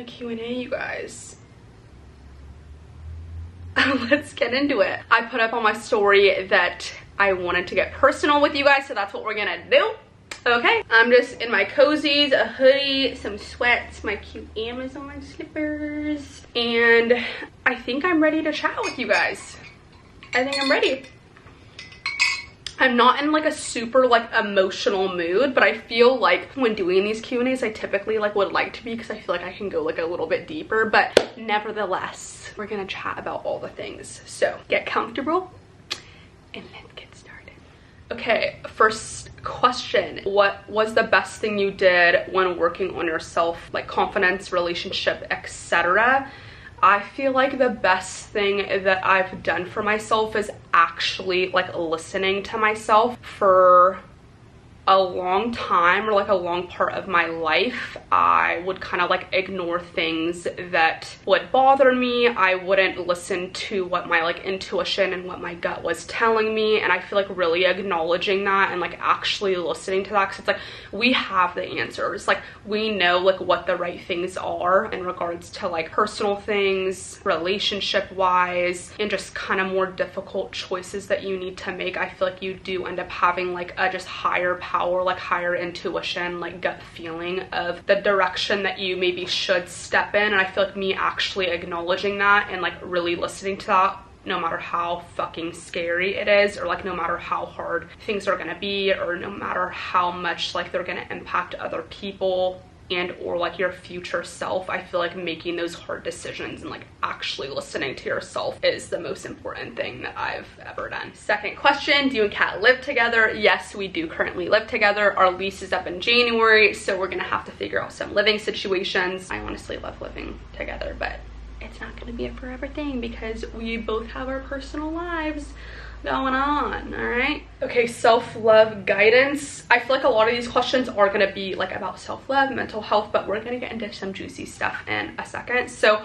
the Q&A, you guys. Let's get into it. I put up on my story that I wanted to get personal with you guys, so that's what we're gonna do. Okay, I'm just in my cozies, a hoodie, some sweats, my cute Amazon slippers, and I think I'm ready to chat with you guys. I think I'm ready. I'm not in like a super like emotional mood, but I feel like when doing these Q&As, I typically like would like to be, because I feel like I can go like a little bit deeper, but nevertheless, we're gonna chat about all the things. So get comfortable and let's get started. Okay, first question. What was the best thing you did when working on yourself, like confidence, relationship, etc.? I feel like the best thing that I've done for myself is actually like listening to myself. For a long time, or like a long part of my life, I would kind of like ignore things that would bother me. I wouldn't listen to what my like intuition and what my gut was telling me, and I feel like really acknowledging that and like actually listening to that, because it's like we have the answers, like we know like what the right things are in regards to like personal things, relationship wise, and just kind of more difficult choices that you need to make. I feel like you do end up having like a just higher power, like higher intuition, like gut feeling of the direction that you maybe should step in. And I feel like me actually acknowledging that and like really listening to that, no matter how fucking scary it is, or like no matter how hard things are gonna be, or no matter how much like they're gonna impact other people and or like your future self, I feel like making those hard decisions and like actually listening to yourself is the most important thing that I've ever done. Second question, do you and Kat live together? Yes, we do currently live together. Our lease is up in January, so we're gonna have to figure out some living situations. I honestly love living together, but it's not gonna be a forever thing because we both have our personal lives going on. All right, okay, self-love guidance. I feel like a lot of these questions are going to be like about self-love, mental health, but we're going to get into some juicy stuff in a second. So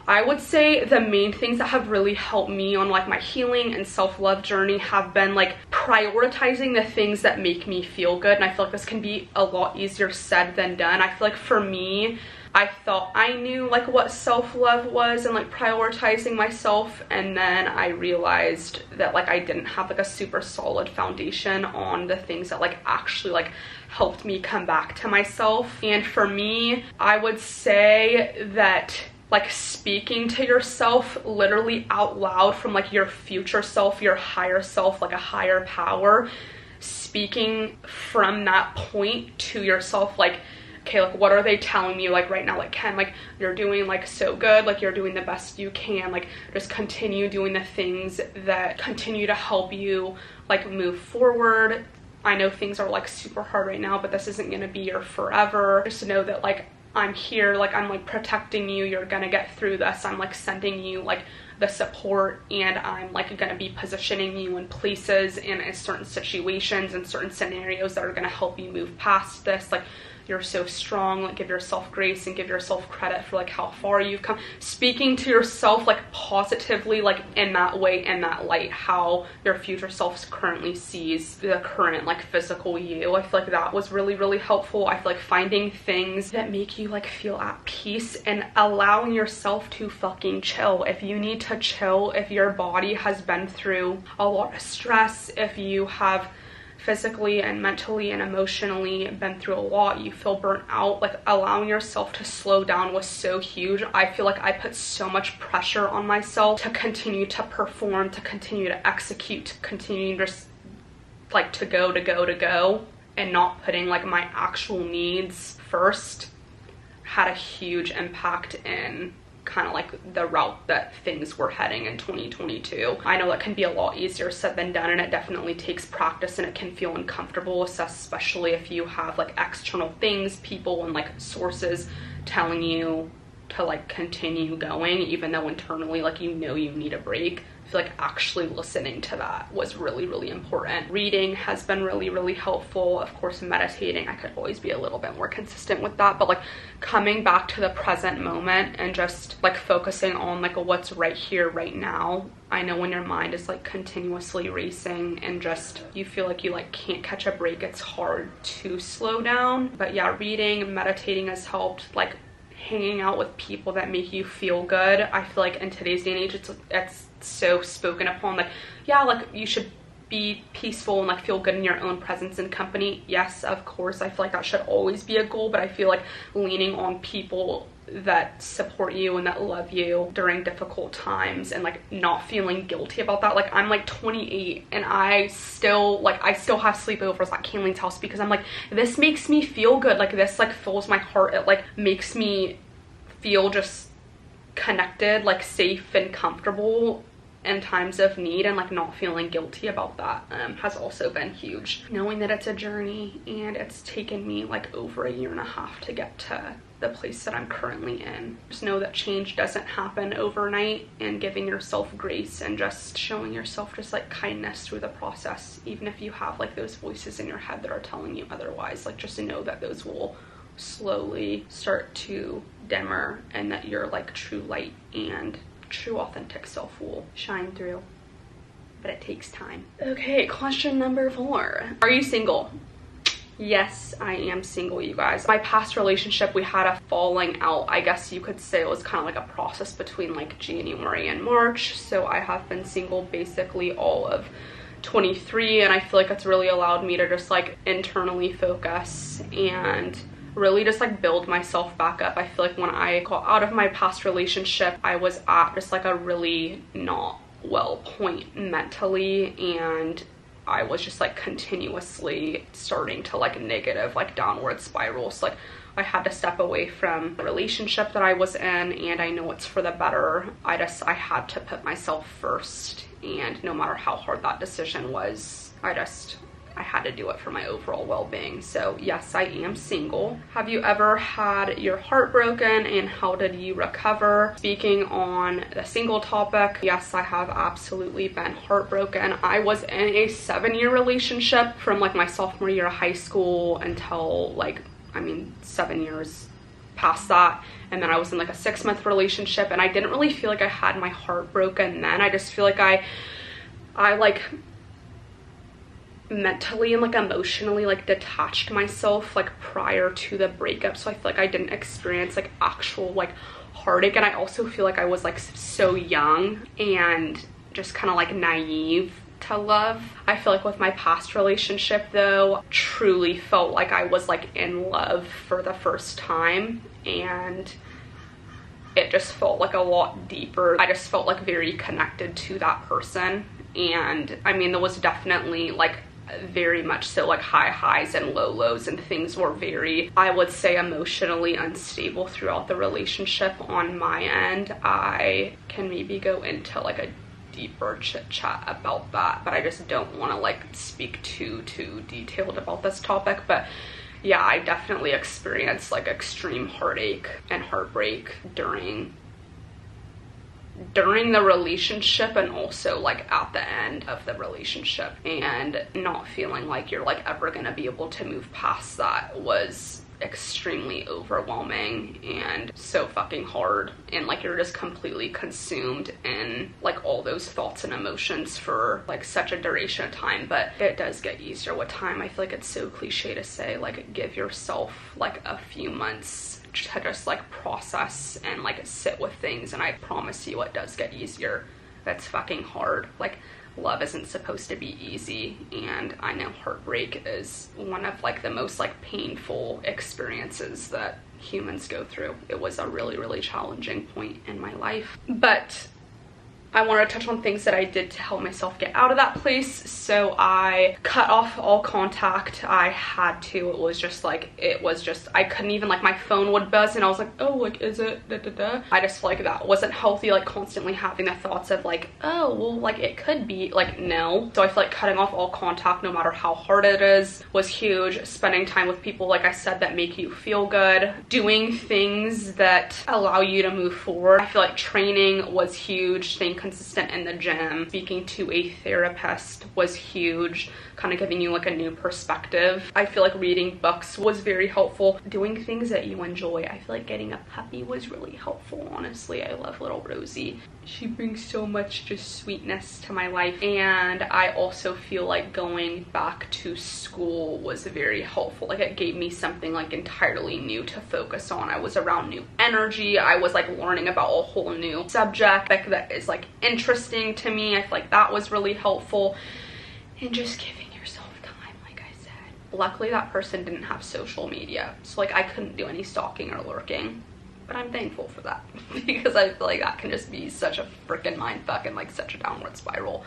I would say the main things that have really helped me on like my healing and self-love journey have been like prioritizing the things that make me feel good. And I feel like this can be a lot easier said than done. I feel like for me, I thought I knew like what self-love was and like prioritizing myself, and then I realized that like I didn't have like a super solid foundation on the things that like actually like helped me come back to myself. And for me, I would say that like speaking to yourself literally out loud from like your future self, your higher self, like a higher power, speaking from that point to yourself, like, okay, like what are they telling me like right now, like Ken, like you're doing like so good, like you're doing the best you can, like just continue doing the things that continue to help you like move forward. I know things are like super hard right now, but this isn't gonna be your forever. Just know that like I'm here, like I'm like protecting you, you're gonna get through this. I'm like sending you like the support, and I'm like gonna be positioning you in places and in certain situations and certain scenarios that are gonna help you move past this. Like you're so strong, like give yourself grace and give yourself credit for like how far you've come. Speaking to yourself like positively, like in that way, in that light, how your future self currently sees the current like physical you. I feel like that was really, really helpful. I feel like finding things that make you like feel at peace and allowing yourself to fucking chill. If you need to chill, if your body has been through a lot of stress, if you have physically and mentally and emotionally been through a lot, you feel burnt out, like allowing yourself to slow down was so huge. I feel like I put so much pressure on myself to continue to perform, to continue to execute, to continue just like to go, and not putting like my actual needs first had a huge impact in kind of like the route that things were heading in 2022. I know that can be a lot easier said than done, and it definitely takes practice, and it can feel uncomfortable, especially if you have like external things, people and like sources telling you to like continue going, even though internally like you know you need a break. I feel like actually listening to that was really, really important. Reading has been really, really helpful. Of course, meditating, I could always be a little bit more consistent with that, but like coming back to the present moment and just like focusing on like what's right here, right now. I know when your mind is like continuously racing and just you feel like you like can't catch a break, it's hard to slow down. But yeah, reading, meditating has helped. Like hanging out with people that make you feel good. I feel like in today's day and age, it's so spoken upon, like, yeah, like you should be peaceful and like feel good in your own presence and company. Yes, of course, I feel like that should always be a goal, but I feel like leaning on people that support you and that love you during difficult times and like not feeling guilty about that. Like, I'm like 28 and I still have sleepovers at Kayleen's house because I'm like, this makes me feel good. Like, this like fills my heart. It like makes me feel just connected, like safe and comfortable in times of need, and like not feeling guilty about that has also been huge. Knowing that it's a journey and it's taken me like over a year and a half to get to the place that I'm currently in. Just know that change doesn't happen overnight, and giving yourself grace and just showing yourself just like kindness through the process, even if you have like those voices in your head that are telling you otherwise. Like, just to know that those will slowly start to dimmer, and that your like true light and true authentic self will shine through, but it takes time. Okay, question number 4. Are you single? Yes, I am single, you guys. My past relationship, we had a falling out. I guess you could say it was kind of like a process between like January and March. So I have been single basically all of 23, and I feel like it's really allowed me to just like internally focus and really just like build myself back up. I feel like when I got out of my past relationship, I was at just like a really not well point mentally, and I was just like continuously starting to like negative, like downward spirals. Like, I had to step away from the relationship that I was in, and I know it's for the better. I had to put myself first, and no matter how hard that decision was, I had to do it for my overall well-being. So yes, I am single. Have you ever had your heart broken, and how did you recover? Speaking on the single topic, yes, I have absolutely been heartbroken. I was in a 7-year relationship from like my sophomore year of high school until like, 7 years past that. And then I was in like a 6-month relationship, and I didn't really feel like I had my heart broken then. I just feel like I like mentally and like emotionally like detached myself like prior to the breakup, so I feel like I didn't experience like actual like heartache. And I also feel like I was like so young and just kind of like naive to love. I feel like with my past relationship though, truly felt like I was like in love for the first time, and it just felt like a lot deeper. I just felt like very connected to that person, and there was definitely like very much so like high highs and low lows, and things were very, I would say, emotionally unstable throughout the relationship on my end. I can maybe go into like a deeper chit chat about that, but I just don't want to like speak too detailed about this topic. But yeah, I definitely experienced like extreme heartache and heartbreak during the relationship, and also like at the end of the relationship, and not feeling like you're like ever gonna be able to move past that was extremely overwhelming and so fucking hard, and like you're just completely consumed in like all those thoughts and emotions for like such a duration of time. But it does get easier with time. I feel like it's so cliche to say like give yourself like a few months to just like process and like sit with things, and I promise you it does get easier. That's fucking hard. Like, love isn't supposed to be easy, and I know heartbreak is one of like the most like painful experiences that humans go through. It was a really challenging point in my life, but I want to touch on things that I did to help myself get out of that place. So I cut off all contact. I had to. It was just I couldn't even, like, my phone would buzz and I was like, oh, like, is it da-da-da? I just feel like that wasn't healthy, like constantly having the thoughts of like, oh, well, like it could be, like, no. So I feel like cutting off all contact, no matter how hard it is, was huge. Spending time with people, like I said, that make you feel good. Doing things that allow you to move forward. I feel like training was huge. Staying consistent in the gym. Speaking to a therapist was huge, kind of giving you like a new perspective. I feel like reading books was very helpful. Doing things that you enjoy. I feel like getting a puppy was really helpful, honestly. I love little Rosie. She brings so much just sweetness to my life. And I also feel like going back to school was very helpful. Like it gave me something like entirely new to focus on. I was around new energy. I was like learning about a whole new subject that is like interesting to me. I feel like that was really helpful. And just giving yourself time, like I said. Luckily that person didn't have social media, so like I couldn't do any stalking or lurking. But I'm thankful for that because I feel like that can just be such a freaking mindfuck and like such a downward spiral.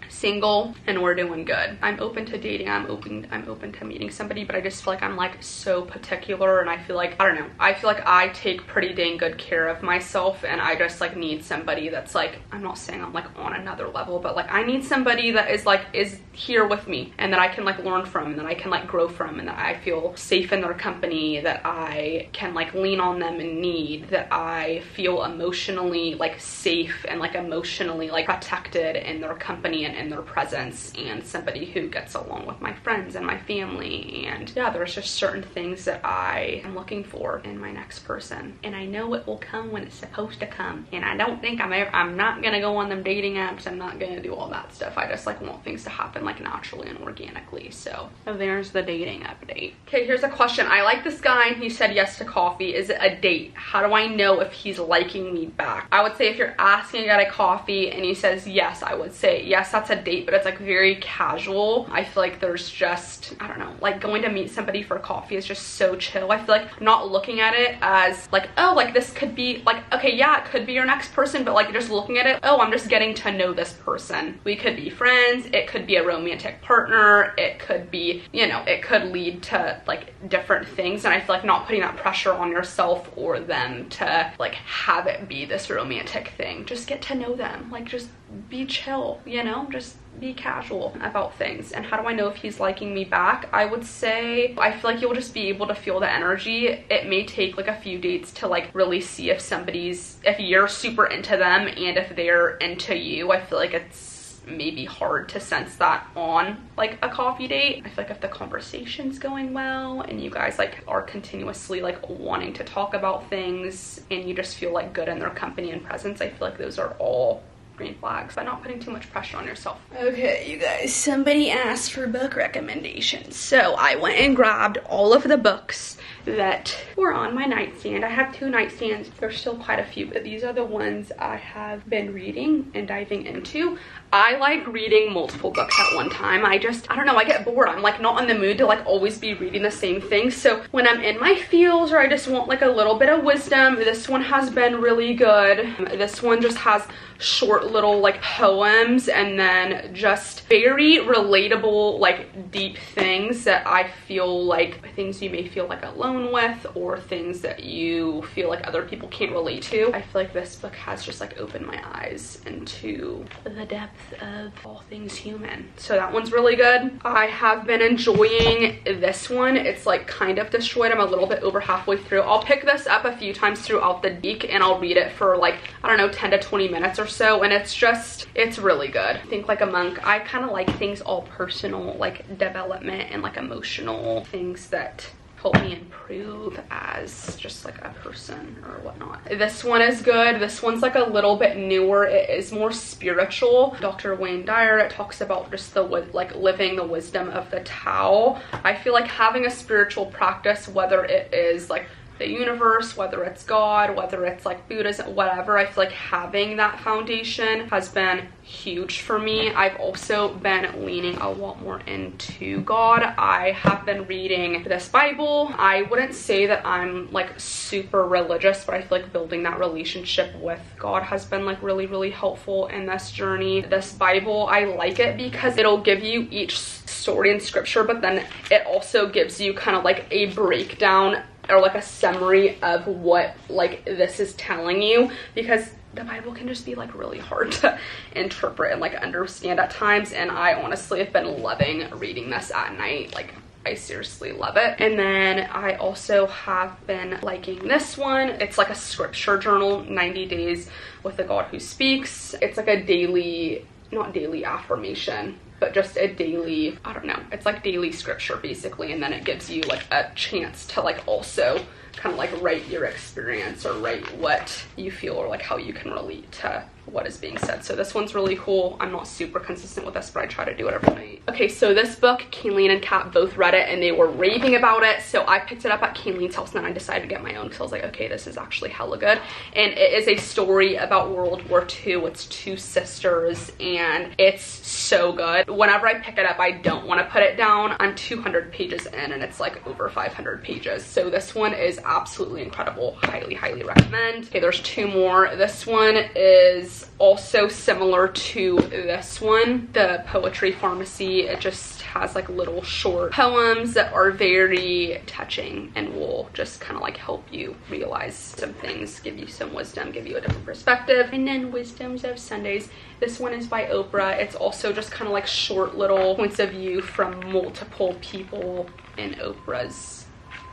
Single and we're doing good. I'm open to dating. I'm open to meeting somebody, but I just feel like I'm like so particular, and I feel like, I don't know, I feel like I take pretty dang good care of myself, and I just like need somebody that's like, I'm not saying I'm like on another level, but like I need somebody that is here with me and that I can like learn from and that I can like grow from, and that I feel safe in their company, that I can like lean on them in need, that I feel emotionally like safe and like emotionally like protected in their company and in their presence, and somebody who gets along with my friends and my family. And yeah, there's just certain things that I am looking for in my next person, and I know it will come when it's supposed to come. And I don't think I'm not gonna go on them dating apps. I'm not gonna do all that stuff. I just like want things to happen like naturally and organically. So there's the dating update. Okay, here's a question. I like this guy and he said yes to coffee. Is it a date? How do I know if he's liking me back? I would say if you're asking a guy to coffee and he says yes, I would say yes, that's a date, but it's like very casual. I feel like there's just, I don't know, like going to meet somebody for coffee is just so chill. I feel like I'm not looking at it as like, oh, like this could be like, okay, yeah, it could be your next person, but like just looking at it, oh, I'm just getting to know this person. We could be friends, it could be a romantic partner, it could be, you know, it could lead to like different things. And I feel like not putting that pressure on yourself or them to like have it be this romantic thing. Just get to know them, like just be chill, you know, just be casual about things. And how do I know if he's liking me back? I would say I feel like you'll just be able to feel the energy. It may take like a few dates to like really see if you're super into them and if they're into you. I feel like it's maybe hard to sense that on like a coffee date. I feel like if the conversation's going well and you guys like are continuously like wanting to talk about things and you just feel like good in their company and presence, I feel like those are all green flags, but not putting too much pressure on yourself. Okay, you guys, somebody asked for book recommendations. So I went and grabbed all of the books that were on my nightstand. I have 2 nightstands. There's still quite a few, but these are the ones I have been reading and diving into. I like reading multiple books at one time. I don't know, I get bored. I'm like not in the mood to like always be reading the same thing. So when I'm in my feels or I just want like a little bit of wisdom, this one has been really good. This one just has short little like poems and then just very relatable like deep things that I feel like things you may feel like alone with, or things that you feel like other people can't relate to. I feel like this book has just like opened my eyes into the depth of all things human. So that one's really good. I have been enjoying this one. It's like kind of destroyed. I'm a little bit over halfway through. I'll pick this up a few times throughout the week and I'll read it for like, I don't know, 10 to 20 minutes or so, and it's really good. Think Like a Monk. I kind of like things all personal, like development and like emotional things that help me improve as just like a person or whatnot. This one is good. This one's like a little bit newer. It is more spiritual. Dr. Wayne Dyer, it talks about just the like living the wisdom of the Tao. I feel like having a spiritual practice, whether it is like the universe, whether it's God, whether it's like Buddhism, whatever, I feel like having that foundation has been huge for me. I've also been leaning a lot more into God. I have been reading this Bible. I wouldn't say that I'm like super religious, but I feel like building that relationship with God has been like really, really helpful in this journey. This Bible, I like it because it'll give you each story in scripture, but then it also gives you kind of like a breakdown or like a summary of what like this is telling you, because the Bible can just be like really hard to interpret and like understand at times. And I honestly have been loving reading this at night, like I seriously love it. And then I also have been liking this one. It's like a scripture journal, 90 Days with the God Who Speaks. It's like a daily, not daily affirmation, but just a daily, I don't know, it's like daily scripture basically. And then it gives you like a chance to like also kind of like write your experience or write what you feel or like how you can relate to what is being said. So this one's really cool. I'm not super consistent with this, but I try to do it every night. Okay, so this book, Kayleen and Kat both read it and they were raving about it. So I picked it up at Kayleen's house and then I decided to get my own because I was like, okay, this is actually hella good. And it is a story about World War II. It's two sisters and it's so good. Whenever I pick it up, I don't want to put it down. I'm 200 pages in and it's like over 500 pages. So this one is absolutely incredible. Highly, highly recommend. Okay, there's two more. This one is also similar to this one, the Poetry Pharmacy. It just has like little short poems that are very touching and will just kind of like help you realize some things, give you some wisdom, give you a different perspective. And then Wisdoms of Sundays. This one is by Oprah. It's also just kind of like short little points of view from multiple people in Oprah's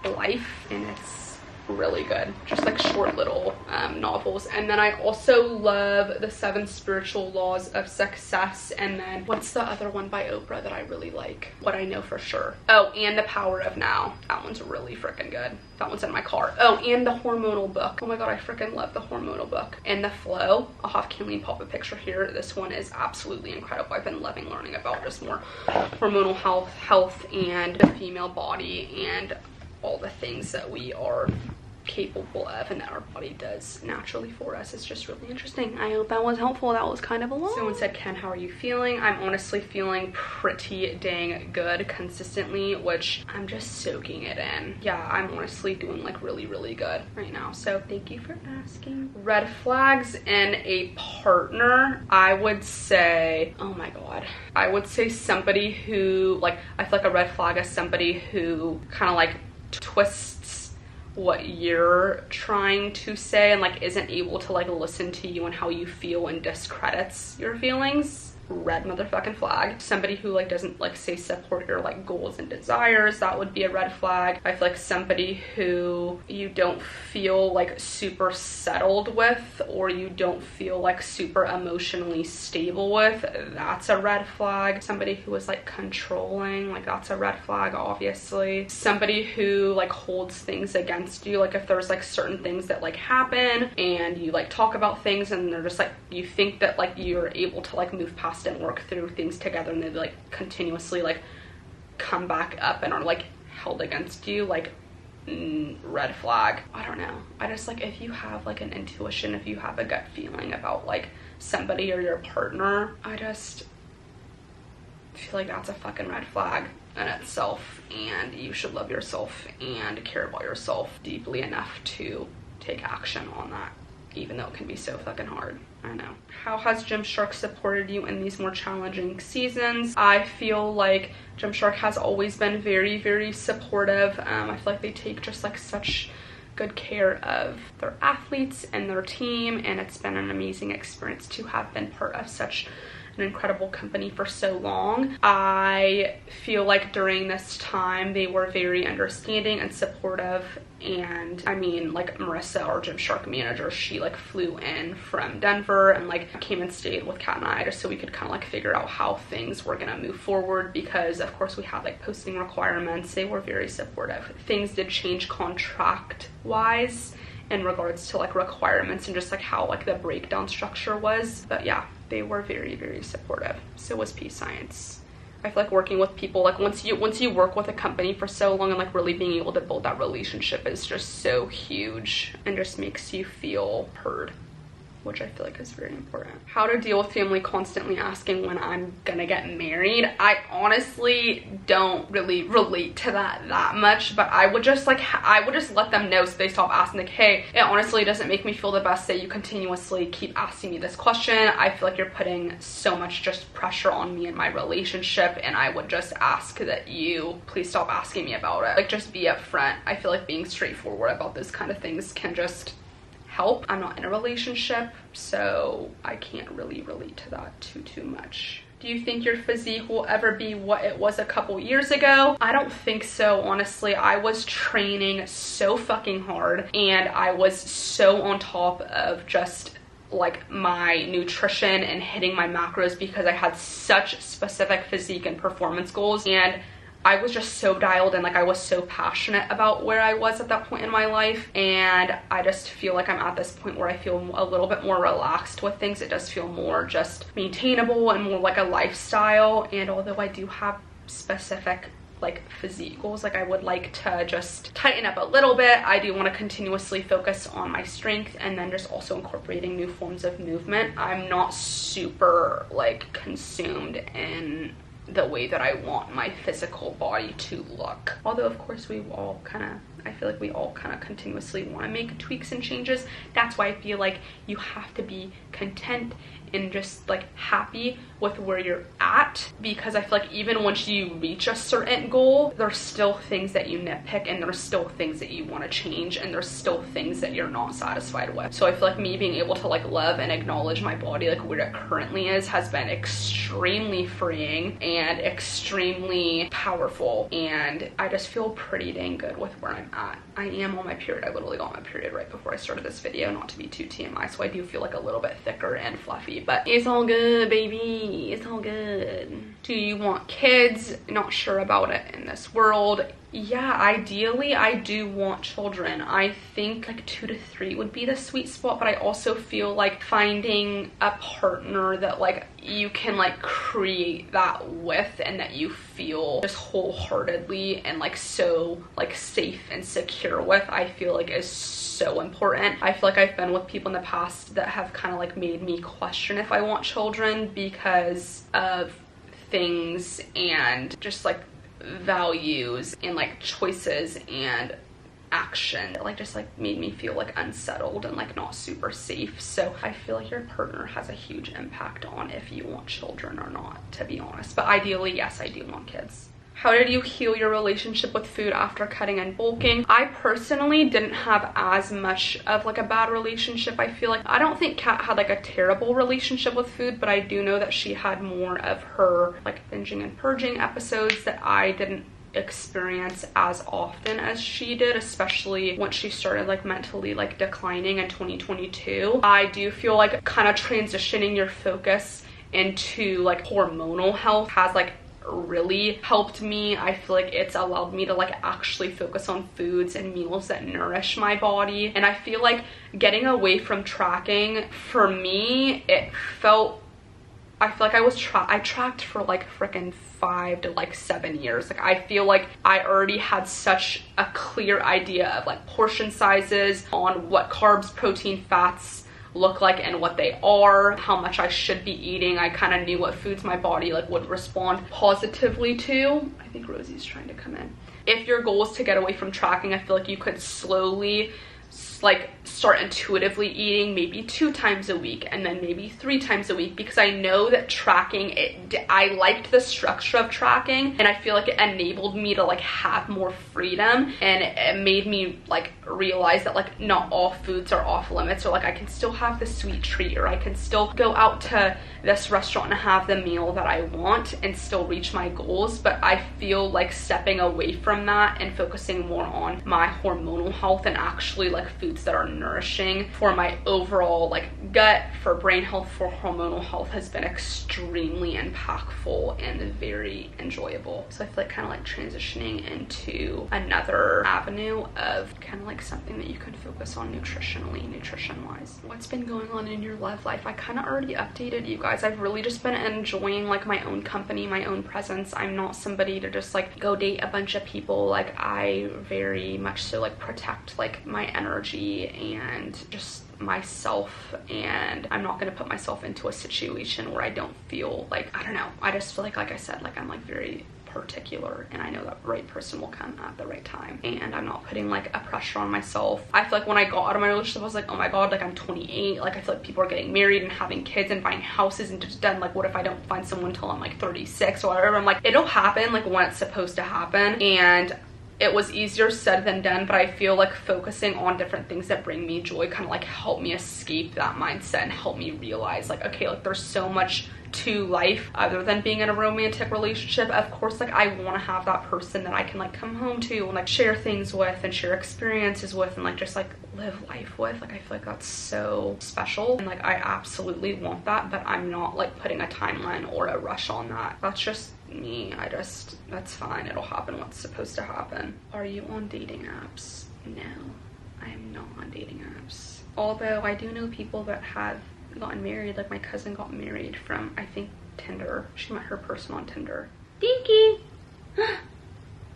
life, and it's really good, just like short little novels. And then I also love The 7 Spiritual Laws of Success. And then what's the other one by Oprah that I really like? What I Know for Sure. Oh, and The Power of Now. That one's really freaking good. That one's in my car. Oh, and The Hormonal Book. Oh my god, I freaking love The Hormonal Book. And The Flow. I'll have Kayleen pop a picture here. This one is absolutely incredible. I've been loving learning about just more hormonal health and the female body and all the things that we are capable of and that our body does naturally for us. It's just really interesting. I hope that was helpful. That was kind of a lot. Someone said, Ken, how are you feeling? I'm honestly feeling pretty dang good consistently, which I'm just soaking it in. Yeah, I'm honestly doing like really, really good right now. So thank you for asking. Red flags in a partner, I would say, oh my god, I would say somebody who, like, I feel like a red flag is somebody who kind of like twists what you're trying to say and like isn't able to like listen to you and how you feel and discredits your feelings. Red motherfucking flag. Somebody who like doesn't like say support your like goals and desires, that would be a red flag. I feel like somebody who you don't feel like super settled with or you don't feel like super emotionally stable with, that's a red flag. Somebody who is like controlling, like that's a red flag, obviously. Somebody who like holds things against you, like if there's like certain things that like happen and you like talk about things and they're just like, you think that like you're able to like move past and work through things together and they like continuously like come back up and are like held against you, like red flag. I don't know. I just like, if you have like an intuition, if you have a gut feeling about like somebody or your partner, I just feel like that's a fucking red flag in itself, and you should love yourself and care about yourself deeply enough to take action on that, even though it can be so fucking hard. I know. How has Gymshark supported you in these more challenging seasons? I feel like Gymshark has always been very, very supportive. I feel like they take just like such good care of their athletes and their team, and it's been an amazing experience to have been part of such an incredible company for so long. I feel like during this time they were very understanding and supportive, and I mean, like Marissa, our Gymshark manager, she like flew in from Denver and like came and stayed with Kat and I just so we could kind of like figure out how things were gonna move forward, because of course we had like posting requirements. They were very supportive. Things did change contract wise in regards to like requirements and just like how like the breakdown structure was, but yeah, they were very, very supportive. So was Peace Science. I feel like working with people, like once you work with a company for so long and like really being able to build that relationship is just so huge and just makes you feel heard, which I feel like is very important. How to deal with family constantly asking when I'm gonna get married. I honestly don't really relate to that much, but I would just let them know so they stop asking, like, hey, it honestly doesn't make me feel the best that you continuously keep asking me this question. I feel like you're putting so much just pressure on me in my relationship, and I would just ask that you please stop asking me about it. Like, just be upfront. I feel like being straightforward about those kind of things can just help. I'm not in a relationship, so I can't really relate to that too much. Do you think your physique will ever be what it was a couple years ago? I don't think so, honestly. I was training so fucking hard and I was so on top of just like my nutrition and hitting my macros because I had such specific physique and performance goals, and I was just so dialed in. Like, I was so passionate about where I was at that point in my life, and I just feel like I'm at this point where I feel a little bit more relaxed with things. It does feel more just maintainable and more like a lifestyle. And although I do have specific like physique goals, like I would like to just tighten up a little bit, I do want to continuously focus on my strength and then just also incorporating new forms of movement. I'm not super like consumed in the way that I want my physical body to look. Although of course we all kind of, I feel like we all kind of continuously want to make tweaks and changes. That's why I feel like you have to be content and just like happy with where you're at, because I feel like even once you reach a certain goal, there's still things that you nitpick and there's still things that you want to change and there's still things that you're not satisfied with. So I feel like me being able to like love and acknowledge my body like where it currently is has been extremely freeing and extremely powerful, and I just feel pretty dang good with where I'm at. I am on my period. I literally got my period right before I started this video, not to be too TMI, so I do feel like a little bit thicker and fluffy, but it's all good, baby. It's all good. Do you want kids? Not sure about it in this world. Yeah, ideally I do want children. I think like 2 to 3 would be the sweet spot, but I also feel like finding a partner that like you can like create that with and that you feel just wholeheartedly and like so like safe and secure with, I feel like is so important. I feel like I've been with people in the past that have kind of like made me question if I want children because of things and just like values and like choices and action that like just like made me feel like unsettled and like not super safe. So I feel like your partner has a huge impact on if you want children or not, to be honest. But ideally, yes, I do want kids. How did you heal your relationship with food after cutting and bulking? I personally didn't have as much of like a bad relationship. I feel like, I don't think Kat had like a terrible relationship with food, but I do know that she had more of her like binging and purging episodes that I didn't experience as often as she did, especially once she started like mentally like declining in 2022. I do feel like kind of transitioning your focus into like hormonal health has like really helped me. I feel like it's allowed me to like actually focus on foods and meals that nourish my body, and I feel like getting away from tracking, for me, it felt, I feel like I tracked for like freaking 5 to like 7 years. Like I feel like I already had such a clear idea of like portion sizes, on what carbs, protein, fats look like and what they are, how much I should be eating. I kind of knew what foods my body like would respond positively to. I think Rosie's trying to come in. If your goal is to get away from tracking, I feel like you could slowly like start intuitively eating maybe 2 times a week and then maybe 3 times a week, because I know that tracking, I liked the structure of tracking and I feel like it enabled me to like have more freedom, and it made me like realize that like not all foods are off limits, or like I can still have the sweet treat, or I can still go out to this restaurant and have the meal that I want and still reach my goals. But I feel like stepping away from that and focusing more on my hormonal health and actually like foods that are nourishing for my overall like gut, for brain health, for hormonal health has been extremely impactful and very enjoyable. So I feel like kind of like transitioning into another avenue of kind of like something that you could focus on nutritionally, nutrition wise. What's been going on in your love life? I kind of already updated you guys. I've really just been enjoying like my own company, my own presence. I'm not somebody to just like go date a bunch of people. Like I very much so like protect like my energy and just myself, and I'm not going to put myself into a situation where I don't feel like, I don't know, I just feel like I said, like I'm like very particular, and I know that right person will come at the right time, and I'm not putting like a pressure on myself. I feel like when I got out of my relationship, I was like, oh my god, like I'm 28, like I feel like people are getting married and having kids and buying houses, and just done like, what if I don't find someone till I'm like 36 or whatever. I'm like, it'll happen like when it's supposed to happen, and it was easier said than done, but I feel like focusing on different things that bring me joy kind of like helped me escape that mindset and help me realize like, okay, like there's so much to life other than being in a romantic relationship. Of course, like I want to have that person that I can like come home to and like share things with and share experiences with and like just like live life with. Like I feel like that's so special and like I absolutely want that, but I'm not like putting a timeline or a rush on that. That's just me. That's fine, it'll happen what's supposed to happen. Are you on dating apps? No, I am not on dating apps, although I do know people that have gotten married. Like my cousin got married from, I think, Tinder. She met her person on Tinder. Dinky!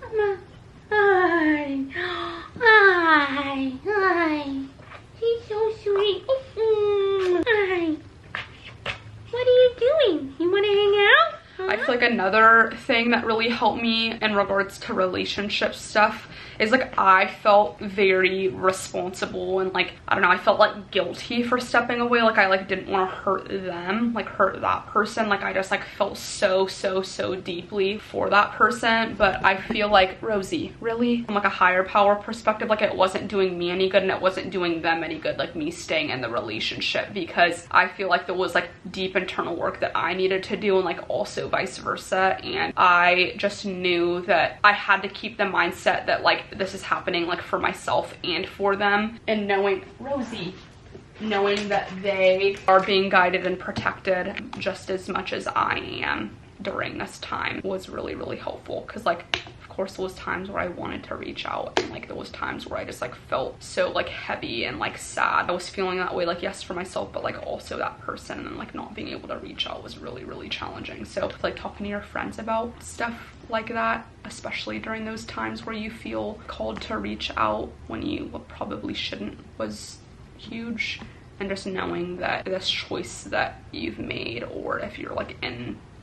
Mama! Hi! Hi! Hi! She's so sweet. Hi! What are you doing? You want to hang out? I feel like another thing that really helped me in regards to relationship stuff is like I felt very responsible and like, I don't know, I felt like guilty for stepping away. Like I like didn't want to hurt them, like hurt that person. Like I just like felt so deeply for that person. But I feel like, Rosie, really? From like a higher power perspective, like it wasn't doing me any good and it wasn't doing them any good, like me staying in the relationship, because I feel like there was like deep internal work that I needed to do and like also vice versa. And I just knew that I had to keep the mindset that like this is happening like for myself and for them, and knowing, Rosie, knowing that they are being guided and protected just as much as I am during this time was really helpful. Because like, of course, there was times where I wanted to reach out and like there was times where I just like felt so like heavy and like sad. I was feeling that way, like yes, for myself, but like also that person, and then like not being able to reach out was really challenging. So like talking to your friends about stuff like that, especially during those times where you feel called to reach out when you probably shouldn't, was huge. And just knowing that this choice that you've made, or if you're like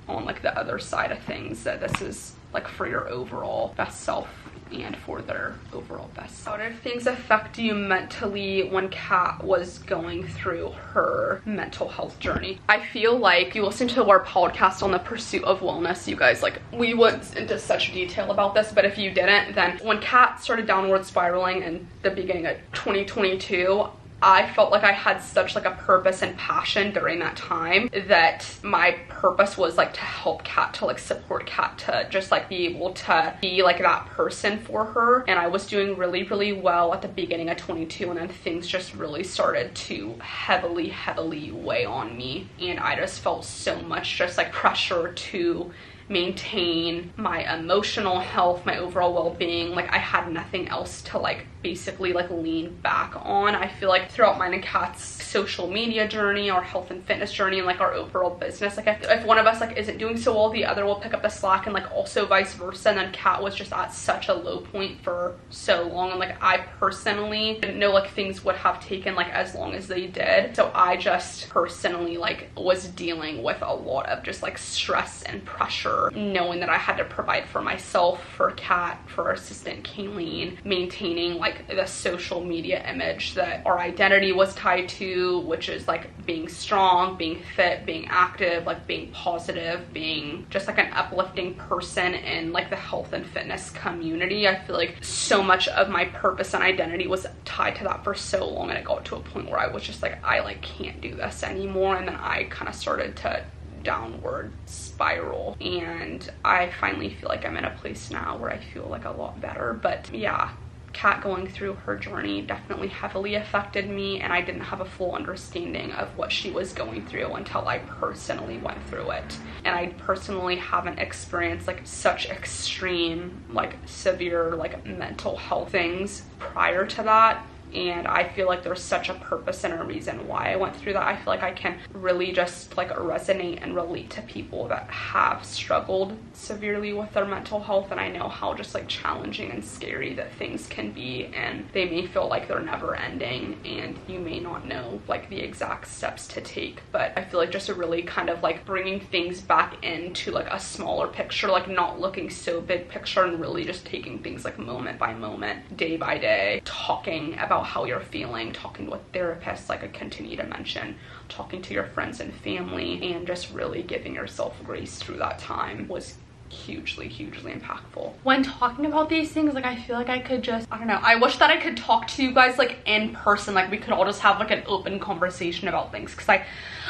on like the other side of things, that this is like for your overall best self and for their overall best self. How did things affect you mentally when Kat was going through her mental health journey? I feel like you listened to our podcast on the pursuit of wellness, you guys, like we went into such detail about this, but if you didn't, then when Kat started downward spiraling in the beginning of 2022, I felt like I had such like a purpose and passion during that time, that my purpose was like to help Kat, to like support Kat, to just like be able to be like that person for her. And I was doing really well at the beginning of 22, and then things just really started to heavily weigh on me, and I just felt so much just like pressure to maintain my emotional health, my overall well-being. Like I had nothing else to like basically like lean back on. I feel like throughout mine and Kat's social media journey, our health and fitness journey, and like our overall business, like if one of us like isn't doing so well, the other will pick up the slack, and like also vice versa. And then Kat was just at such a low point for so long, and like I personally didn't know like things would have taken like as long as they did. So I just personally like was dealing with a lot of just like stress and pressure, knowing that I had to provide for myself, for Kat, for our assistant Kayleen, maintaining like the social media image that our identity was tied to, which is like being strong, being fit, being active, like being positive, being just like an uplifting person in like the health and fitness community. I feel like so much of my purpose and identity was tied to that for so long, and it got to a point where I was just like, I like can't do this anymore. And then I kind of started to downward spiral, and I finally feel like I'm in a place now where I feel like a lot better. But yeah, Kat going through her journey definitely heavily affected me, and I didn't have a full understanding of what she was going through until I personally went through it. And I personally haven't experienced like such extreme, like severe, like mental health things prior to that. And I feel like there's such a purpose and a reason why I went through that. I feel like I can really just like resonate and relate to people that have struggled severely with their mental health, and I know how just like challenging and scary that things can be, and they may feel like they're never ending, and you may not know like the exact steps to take. But I feel like just a really kind of like bringing things back into like a smaller picture, like not looking so big picture, and really just taking things like moment by moment, day by day, talking about how you're feeling, talking with therapists, like I continue to mention, talking to your friends and family, and just really giving yourself grace through that time was hugely impactful. When talking about these things, like I feel like I could just, I don't know, I wish that I could talk to you guys like in person, like we could all just have like an open conversation about things, because I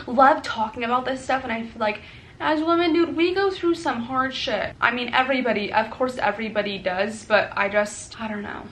love talking about this stuff. And I feel like as women, dude, we go through some hard shit. I mean, everybody, of course everybody does, but I don't know,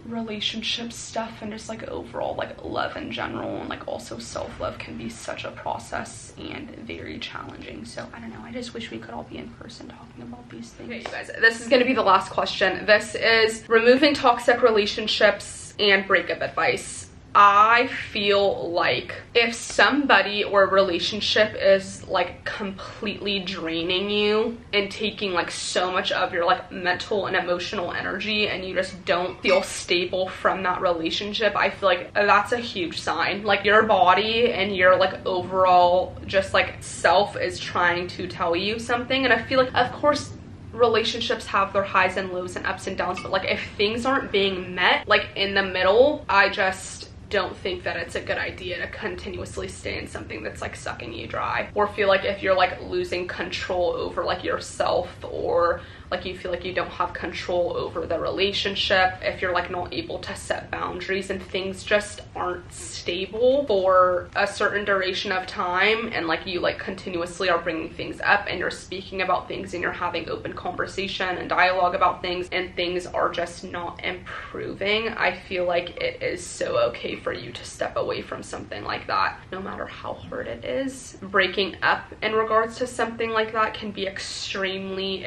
relationship stuff and just like overall like love in general and like also self-love can be such a process and very challenging. So I don't know, I just wish we could all be in person talking about these things. Okay, you guys, this is going to be the last question. This is removing toxic relationships and breakup advice. I feel like if somebody or a relationship is like completely draining you and taking like so much of your like mental and emotional energy, and you just don't feel stable from that relationship, I feel like that's a huge sign. Like your body and your like overall just like self is trying to tell you something. And I feel like, of course, relationships have their highs and lows and ups and downs, but like if things aren't being met like in the middle, I just don't think that it's a good idea to continuously stay in something that's like sucking you dry, or feel like if you're like losing control over like yourself, or like you feel like you don't have control over the relationship, if you're like not able to set boundaries and things just aren't stable for a certain duration of time, and like you like continuously are bringing things up and you're speaking about things and you're having open conversation and dialogue about things and things are just not improving, I feel like it is so okay for you to step away from something like that, no matter how hard it is. Breaking up in regards to something like that can be extremely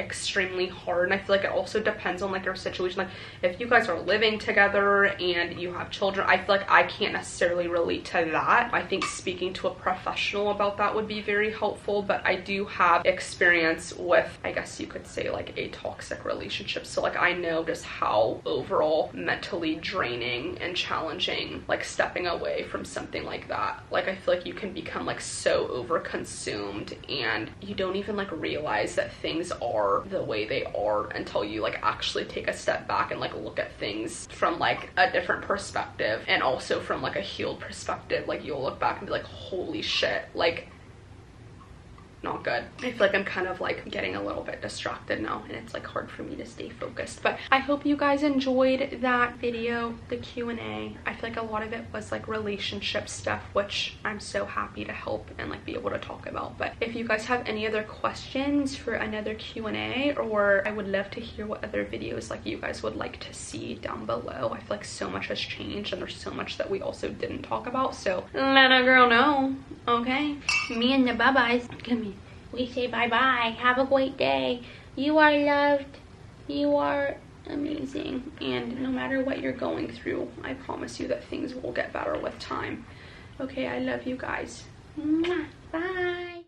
hard, and I feel like it also depends on like your situation. Like if you guys are living together and you have children, I feel like I can't necessarily relate to that. I think speaking to a professional about that would be very helpful, but I do have experience with, I guess you could say, like a toxic relationship, so like I know just how overall mentally draining and challenging like stepping away from something like that. Like I feel like you can become like so over consumed and you don't even like realize that things are the way they are until you like actually take a step back and like look at things from like a different perspective, and also from like a healed perspective. Like you'll look back and be like, holy shit, like not good. I feel like I'm kind of like getting a little bit distracted now and it's like hard for me to stay focused, but I hope you guys enjoyed that video, the Q&A. I feel like a lot of it was like relationship stuff, which I'm so happy to help and like be able to talk about. But if you guys have any other questions for another Q&A, or I would love to hear what other videos like you guys would like to see down below. I feel like so much has changed and there's so much that we also didn't talk about, so let a girl know. Okay, me and the bye-byes, come here. We say bye-bye. Have a great day. You are loved. You are amazing. And no matter what you're going through, I promise you that things will get better with time. Okay, I love you guys. Mwah. Bye.